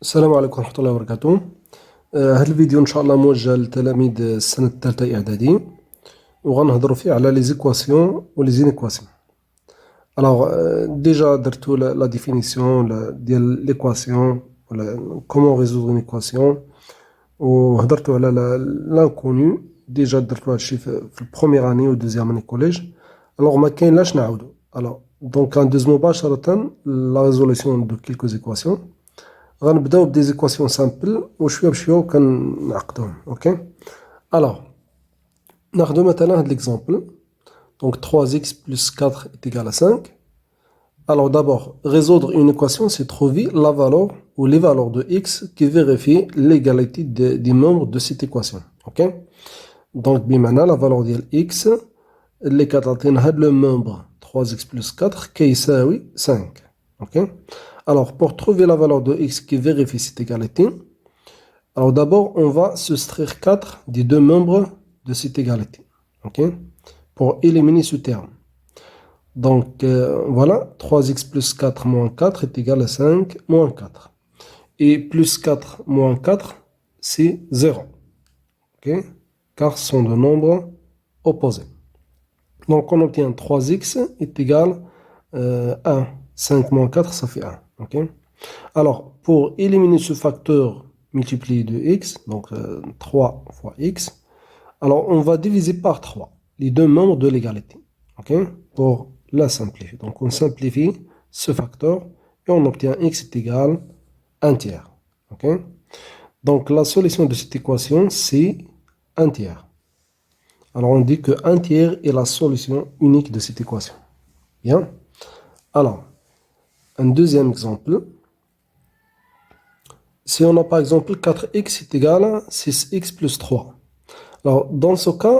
السلام عليكم ورحمة الله وبركاته. هذا الفيديو إن شاء الله موجه لتلاميذ السنة الثالثة إعدادي، وغنهضروا فيه على لي زيكواسيون و لي زينيكواسيون. ألوغ ديجا درتو لا ديفينيسيون ديال ليكواسيون ولا كومون ريزودر اون ايكواسيون، وهضرتو على لانكوني. ديجا درتو هادشي في البروميير اني و دوزيام اني كوليج. ألوغ ما كاين لاش نعاودو. ألوغ دونك غندوز مباشرة لا ريزوليسيون دو كيلكو زيكواسيون. غنبداو بدي زيكواسيون سامبل وشويه بشويه كنعقدوهم. اوكي، الوغ ناخدو مثلا هاد ليكزامبل. دونك 3x plus 4 est égal à 5. Alors d'abord, résoudre une équation, c'est trouver la valeur ou les valeurs de x qui vérifient l'égalité des membres de cette équation. Ok, donc بمعنى la valeur ديال x اللي كتعطينا هاد le membre 3x plus 4 كيساوي 5. Ok, alors pour trouver la valeur de x qui vérifie cette égalité, alors d'abord on va soustraire 4 des deux membres de cette égalité. Ok, pour éliminer ce terme. Donc voilà, 3x plus 4 moins 4 est égal à 5 moins 4. Et plus 4 moins 4, c'est 0. Ok, car ce sont de nombres opposés. Donc on obtient 3x est égal à 1. 5 moins 4, ça fait 1. Ok, alors pour éliminer ce facteur multiplié de x, donc 3 fois x, alors on va diviser par 3 les deux membres de l'égalité. Ok, pour la simplifier. Donc on simplifie ce facteur et on obtient x est égal à 1 tiers. Ok, donc la solution de cette équation, c'est 1 tiers. Alors on dit que 1 tiers est la solution unique de cette équation. Bien. Alors, un deuxième exemple. Si on a par exemple 4x est égal à 6x plus 3. Alors, dans ce cas,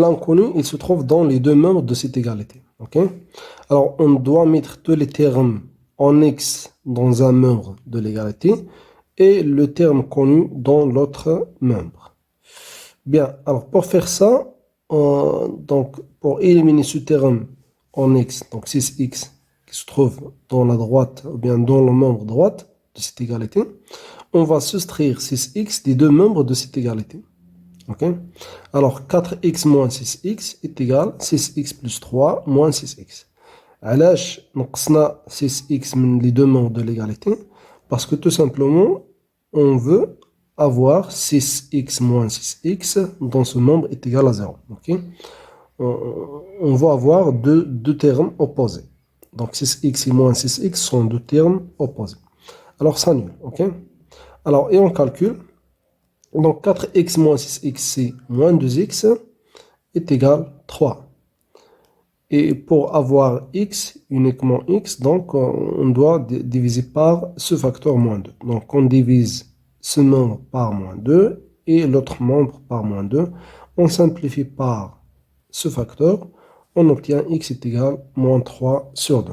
l'inconnu, il se trouve dans les deux membres de cette égalité. Ok, alors, on doit mettre tous les termes en x dans un membre de l'égalité et le terme connu dans l'autre membre. Bien, alors pour faire ça, donc pour éliminer ce terme en x, donc 6x, qui se trouve dans la droite, ou bien dans le membre droite de cette égalité, on va soustraire 6x des deux membres de cette égalité. Ok, alors 4x moins 6x est égal à 6x plus 3 moins 6x. علاش نقصنا 6x من les deux membres de l'égalité? Parce que tout simplement, on veut avoir 6x moins 6x dans ce membre est égal à 0. Ok, on va avoir deux termes opposés. Donc 6x et moins 6x sont deux termes opposés. Alors ça annule. Ok, alors et on calcule. Donc 4x moins 6x, c'est moins 2x, est égal à 3. Et pour avoir x, uniquement x, donc on doit diviser par ce facteur moins 2. Donc on divise ce membre par moins 2 et l'autre membre par moins 2. On simplifie par ce facteur, on obtient x est égal à moins 3 sur 2.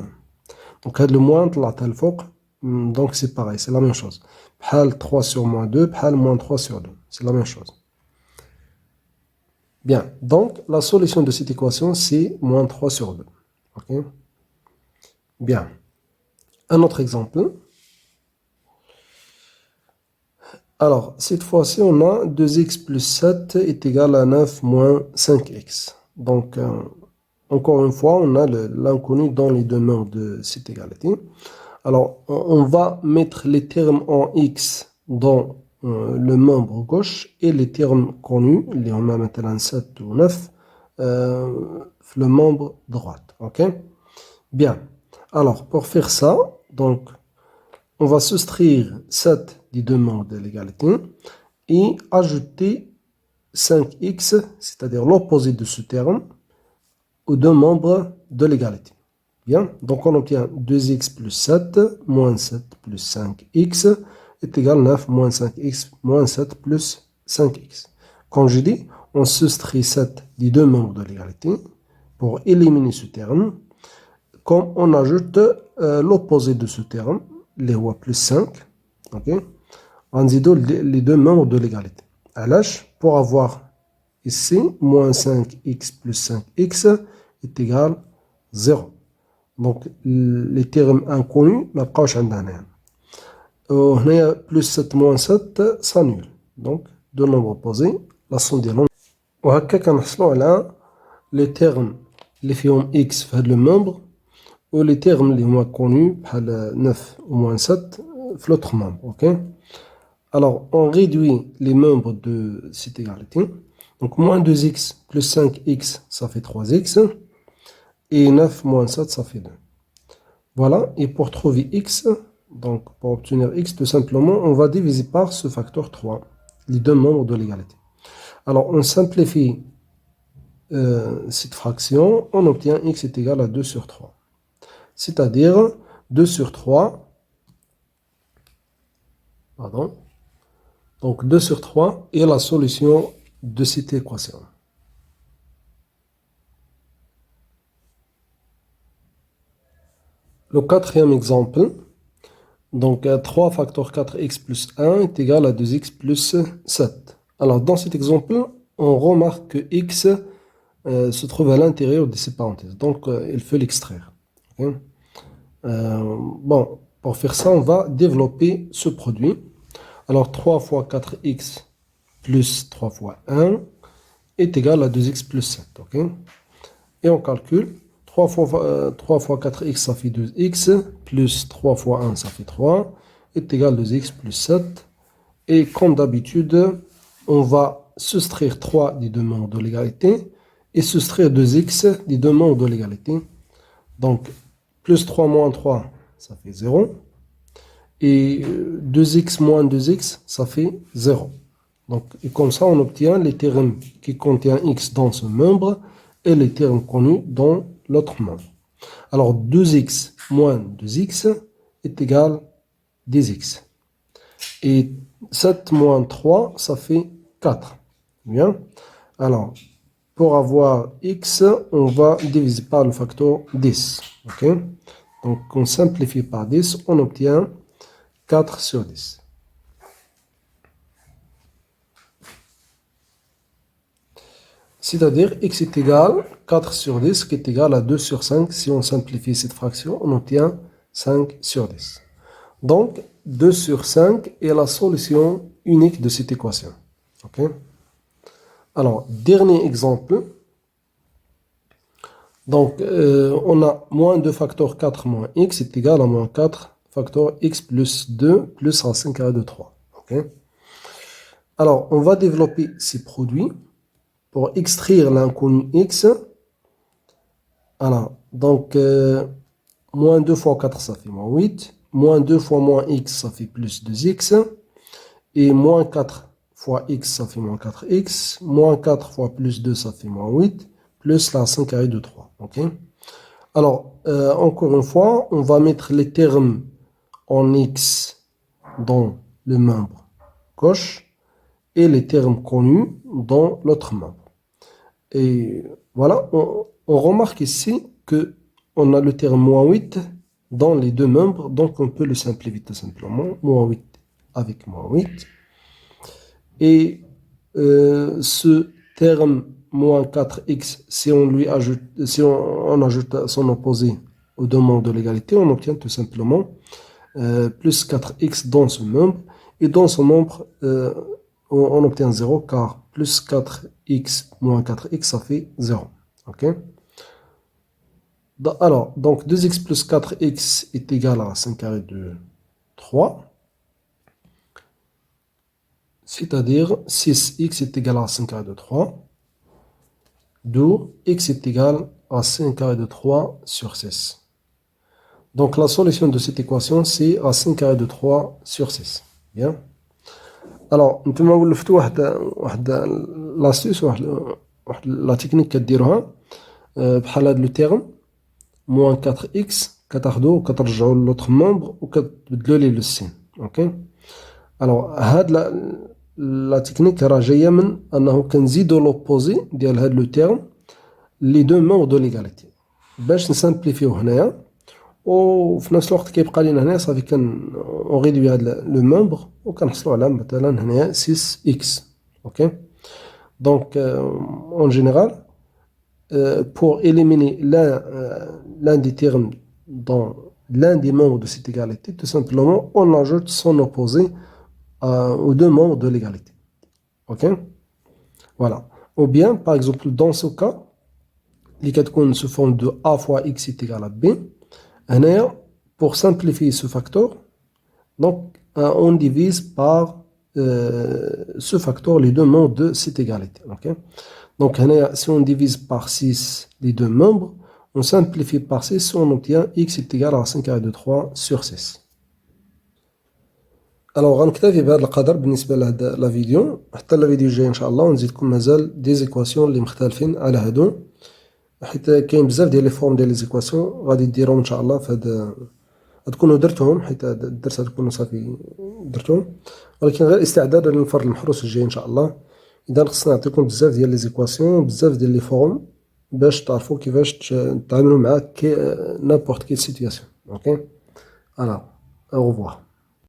Donc le moins طلعت الفوق. Donc c'est pareil, c'est la même chose. بحال 3 sur moins 2, بحال moins 3 sur 2. C'est la même chose. Bien, donc la solution de cette équation, c'est moins 3 sur 2. Ok, bien. Un autre exemple. Alors, cette fois-ci, on a 2x plus 7 est égal à 9 moins 5x. Donc, encore une fois, on a l'inconnu dans les deux membres de cette égalité. Alors, on va mettre les termes en x dans le membre gauche et les termes connus, les on a maintenant 7 ou 9, le membre droite. Ok, bien. Alors, pour faire ça, donc, on va soustraire 7 des deux membres de l'égalité et ajouter 5x, c'est-à-dire l'opposé de ce terme, aux deux membres de l'égalité. Bien, donc on obtient 2x plus 7 moins 7 plus 5x est égal à 9 moins 5x moins 7 plus 5x. Comme je dis, on soustrait 7 des deux membres de l'égalité pour éliminer ce terme. Comme on ajoute l'opposé de ce terme, les rois plus 5, ok, on dit les deux membres de l'égalité. Alors, pour avoir ici, moins 5x plus 5x est égal à 0. Donc, les termes inconnus, ما بقاوش عندنا هنا. وهنا plus 7 moins 7 s'annule. Donc, deux nombres opposés, la somme ديالهم. وهكا كنحصلوا على les termes اللي فيهم x في هذا le membre و les termes اللي هما connus بحال 9 ou moins 7 في l'autre membre. Ok? Alors, on réduit les membres de cette égalité. Donc, moins 2x plus 5x, ça fait 3x. Et 9 moins 7, ça fait 2. Voilà. Et pour trouver x, donc pour obtenir x, tout simplement, on va diviser par ce facteur 3, les deux membres de l'égalité. Alors, on simplifie cette fraction, on obtient x est égal à 2 sur 3. C'est-à-dire 2 sur 3, pardon, donc 2 sur 3 est la solution de cette équation. Le quatrième exemple, donc 3 facteur 4x plus 1 est égal à 2x plus 7. Alors dans cet exemple, on remarque que x se trouve à l'intérieur de ces parenthèses. Donc il faut l'extraire. Okay? Bon, pour faire ça, on va développer ce produit. Alors 3 fois 4x plus 3 fois 1 est égal à 2x plus 7. Okay? Et on calcule. 3 fois 4x, ça fait 2x, plus 3 fois 1, ça fait 3, est égal à 2x plus 7. Et comme d'habitude, on va soustraire 3 des deux membres de l'égalité et soustraire 2x des deux membres de l'égalité. Donc, plus 3 moins 3, ça fait 0. Et 2x moins 2x, ça fait 0. Donc, et comme ça, on obtient les termes qui contiennent x dans ce membre et les termes connus dans l'autre membre. Alors 2x moins 2x est égal à 10x. Et 7 moins 3, ça fait 4. Bien. Alors, pour avoir x, on va diviser par le facteur 10. Ok? Donc, on simplifie par 10, on obtient 4 sur 10. C'est-à-dire x est égal à 4 sur 10, qui est égal à 2 sur 5. Si on simplifie cette fraction, on obtient 5 sur 10. Donc, 2 sur 5 est la solution unique de cette équation. Okay? Alors, dernier exemple. Donc, on a moins 2 facteur 4 moins x est égal à moins 4 facteur x plus 2 plus racine carrée de 3. Okay? Alors, on va développer ces produits pour extraire l'inconnu x. Alors, donc, moins 2 fois 4, ça fait moins 8. Moins 2 fois moins x, ça fait plus 2x. Et moins 4 fois x, ça fait moins 4x. Moins 4 fois plus 2, ça fait moins 8. Plus la racine carrée de 3. Okay? Alors, encore une fois, on va mettre les termes en x dans le membre gauche et les termes connus dans l'autre membre. Et voilà, on remarque ici qu'on a le terme moins 8 dans les deux membres, donc on peut le simplifier tout simplement. Moins 8 avec moins 8. Et ce terme moins 4x, si on lui ajoute, si on ajoute son opposé aux deux membres de l'égalité, on obtient tout simplement plus 4x dans ce membre. Et dans ce membre, on obtient 0 car plus 4x moins 4x, ça fait 0. Ok? Alors, donc 2x plus 4x est égal à 5 carré de 3. C'est-à-dire 6x est égal à 5 carré de 3. D'où x est égal à 5 carré de 3 sur 6. Donc la solution de cette équation, c'est racine carrée de 3 sur 6. Bien. Alors, نتوما ولفتوا واحد لاستيس واحد لا تكنيك كديروها بحال هاد لو تيرم موان 4x كتاخذوه وكترجعوا للوتر مومبر وكتبدلوا ليه لو سين. اوكي. الوغ هاد لا تكنيك راه جايه من انه كنزيدوا لوبوزي ديال هاد لو تيرم لي دو مومبر دو ليغاليتي باش نسامبليفيو هنايا، وفي نفس الوقت كيبقى لينا هنا صافي اون ريدوي هاد لو مومبر وكنحصلوا على مثلا هنايا 6x. اوكي. دونك en général pour éliminer l'un des termes dans l'un des membres de cette égalité, tout simplement, on ajoute son opposé aux deux membres de l'égalité. Ok? Voilà. Ou bien, par exemple, dans ce cas, les quatre cônes se forment de A fois X est égal à B. Pour simplifier ce facteur, donc, on divise par ce facteur les deux membres de cette égalité. Okay? Donc, si on divise par 6 les deux membres, on simplifie par 6, on obtient x est égal à 5 carré de 3 sur 6. Alors, غنكتفي بهذا القدر بالنسبة لهاد لا فيديو. حتى لا فيديو الجاي إن شاء الله ونزيدكم مازال دي زيكواسيون اللي مختلفين على هادو، حيت كاين بزاف ديال لي فورم ديال لي زيكواسيون غادي ديرهم إن شاء الله في هاد تكونوا درتهم، حيت الدرس تكونوا صافي درتهم، ولكن غير استعدادا للفرد المحروس الجاي ان شاء الله. اذا خصنا نعطيكم بزاف ديال لي زيكواسيون، بزاف ديال لي فورم باش تعرفوا كيفاش تتعاملوا مع نابورت كيل سيتوياسيون. اوكي، انا او revoir.